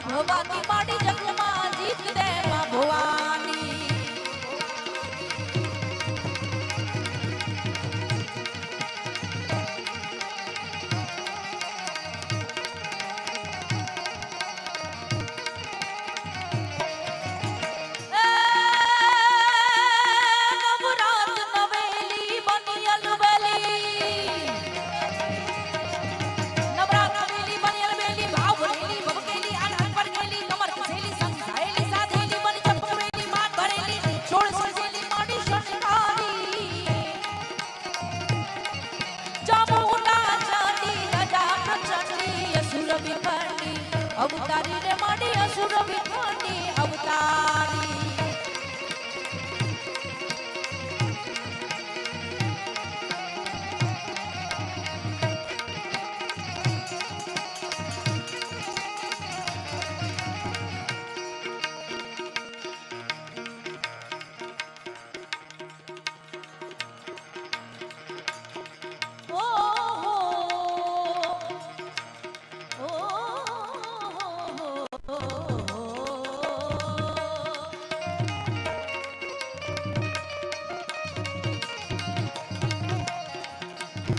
માં ભવાની માડી જગમાં જીત દે માં ભવાની અવતારી રે માડી અસુર વિખાની અવતારી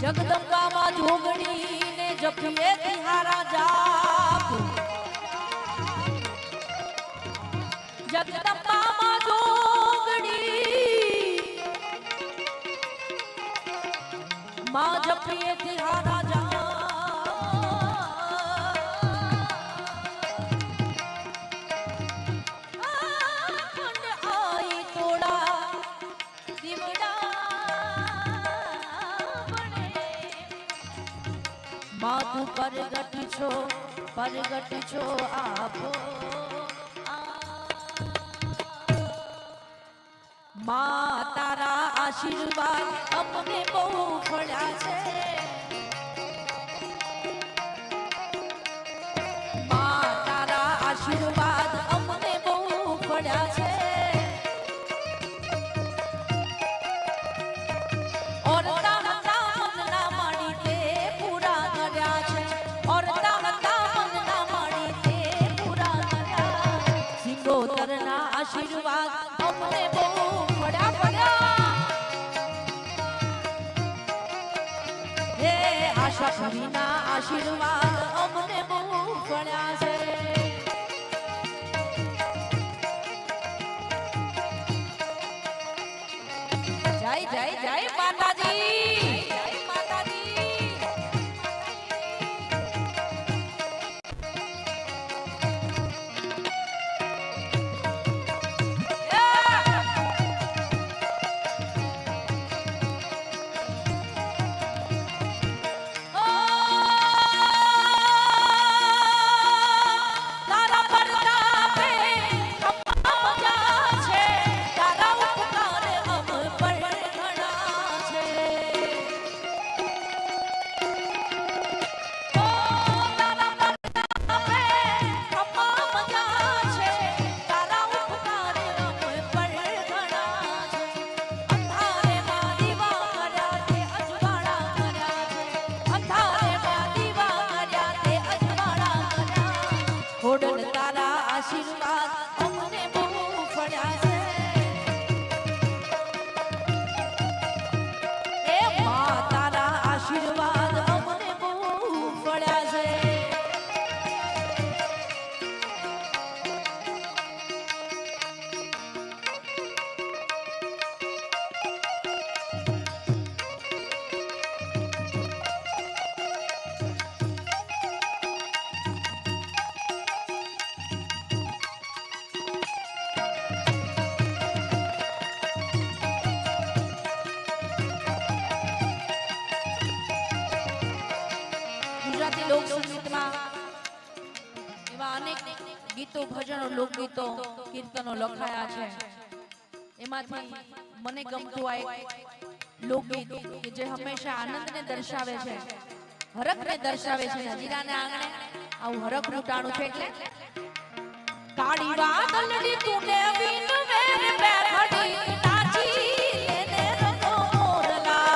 જગદંબામાં જોગણી ને જપીએ તિહારા જાપ જગદંબામાં જોગણી માં જપીએ તિહારા માધુ પરગટ છો આપો મા તારા આશીર્વાદ અમને બહુ ફળ્યા છે મા તારા આશીર્વાદ અમને બહુ ફળ્યા છે આશીર્વાદ અમને બહુ પડ્યા હે આશા ભરીના આશીર્વાદ અમને બહુ પડ્યા છે જય જય જય માતાજી આશીર્વાદ અમને બહુ ફળ્યા છે એ મા તારા આશીર્વાદ અમને બહુ ફળ્યા છે લોક સંગીતમાં એવા અનેક ગીતો ભજનો લોકગીતો કીર્તનો લખાયા છે એમાંથી મને ગમતું આ એક લોકગીત કે જે હંમેશા આનંદને દર્શાવે છે હરખને દર્શાવે છે હજીરાને આંગણે આવું હરખનું ટાણું છે એટલે કાળી વાદળની તુને વિન મેર બેઠડી નાચી લેને રંગો મોરલા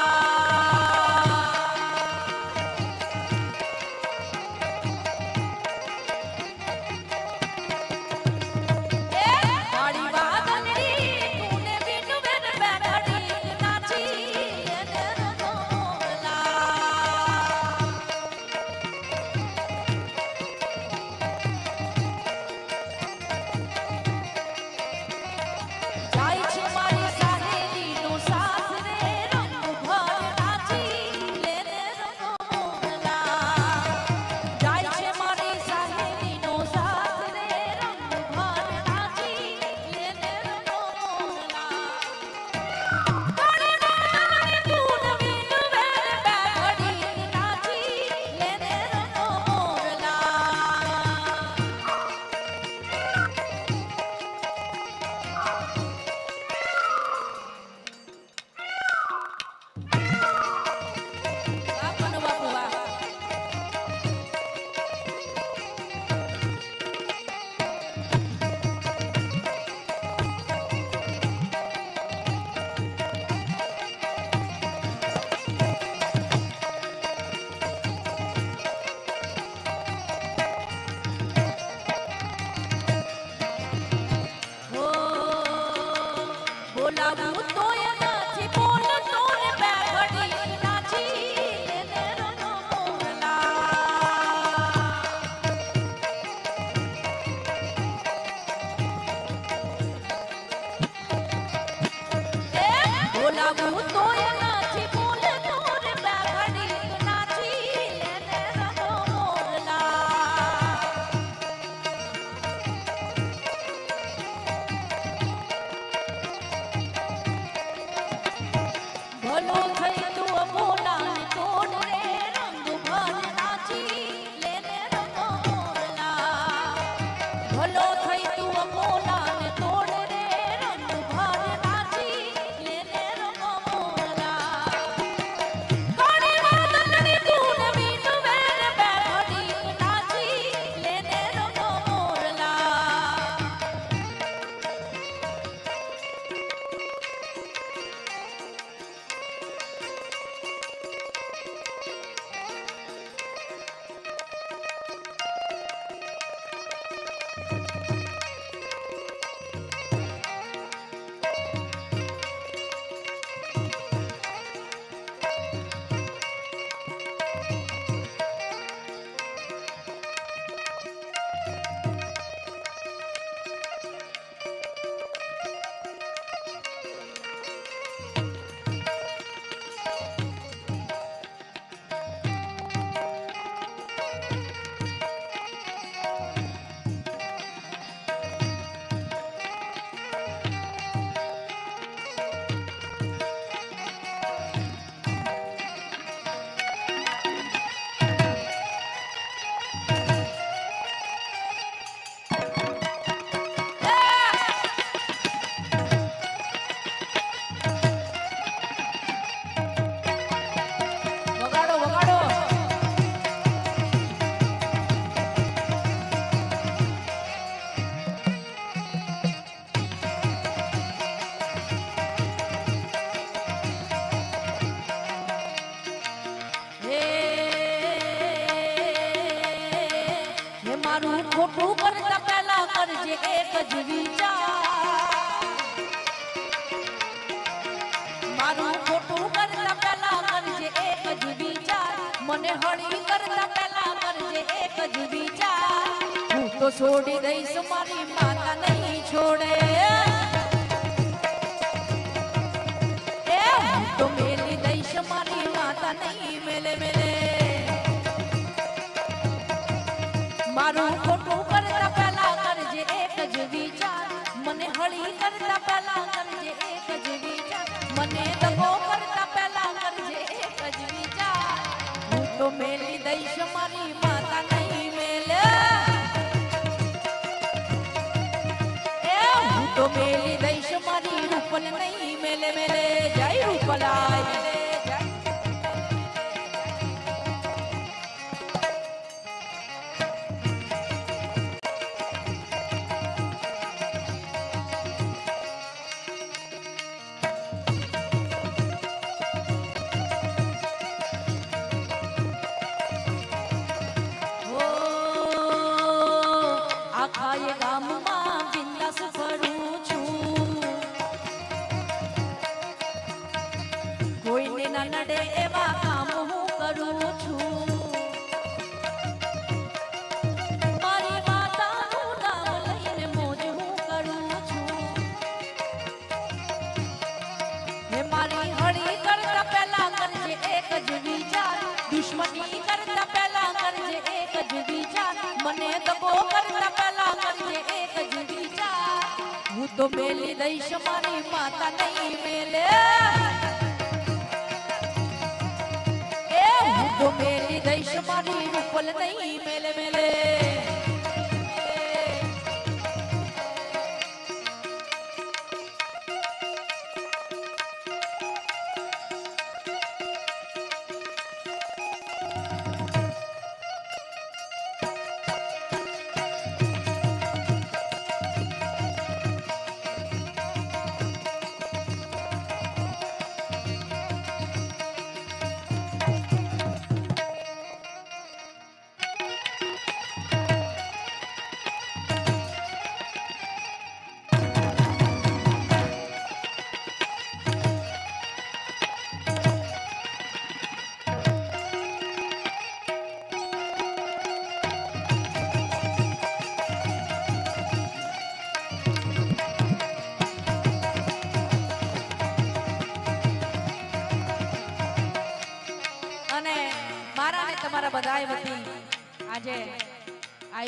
બોલાવું તોય નથી બોલતો રે બેઘડી નાચી લેને રંગો મોરલા ભલો થઈ તું બોલાને તોડ રે રંગ ભર નાચી લેને રંગો મોરલા ભલો થઈ તું બોલાને તોડ રે રંગ ભર નાચી લેને રંગો મોરલા કોણી વાદળની તું ને મીઠું વેર બેઘડી નાચી લેને રંગો મોરલા વગાડો વગાડો હે હે મારું ખોટું કરતા પહેલા કરજે એક જ વિચાર મારું ખોટું કરતા પહેલા કરજે એક જ વિચાર મને હળી કરતા પહેલા કરજે એક જ વિચાર હું તો છોડી દઈશ મારી માતા નહીં છોડે એ હું તો મેલી દઈશ મારી માતા નહીં મેલે મેલે મારું ખોટું કરતા પહેલા કરજે એક જ વિચાર મને હળી કરતા પહેલા કરજે એક જ વિચાર મને દગો કરતા પહેલા કરજે એક જ વિચાર હું તો મેલી દઈશ મારી માતા નહીં મેલે એ હું તો મેલી દઈશ મારી રૂપલ નહીં મેલે મેલે જય રૂપલાય જય ઓ આખા એ ગામમાં બિંદાસ ફરું છું કોઈને ના નડે એવા કામ હું કરું છું મારી માતાનું નામ લઈને મોજ હું કરું છું હે મારી હળી કરતા પહેલા કરજે એક જ વિચાર દુશ્મની કરતા પહેલા કરજે એક જ વિચાર મને દગો કરતા પહેલા કરજે એક જ વિચાર હું તો મેલી દઈશ મારી માતા નહીં મેલે એ હું તો મેલી દઈશ મારી રૂપલ નહીં મેલે મેલે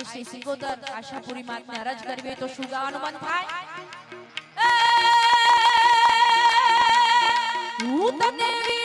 શ્રી સિંગોદર આશાપુરી માતને અરજ કરવી હોય તો શું ગાવાનું મન થાય? હું તને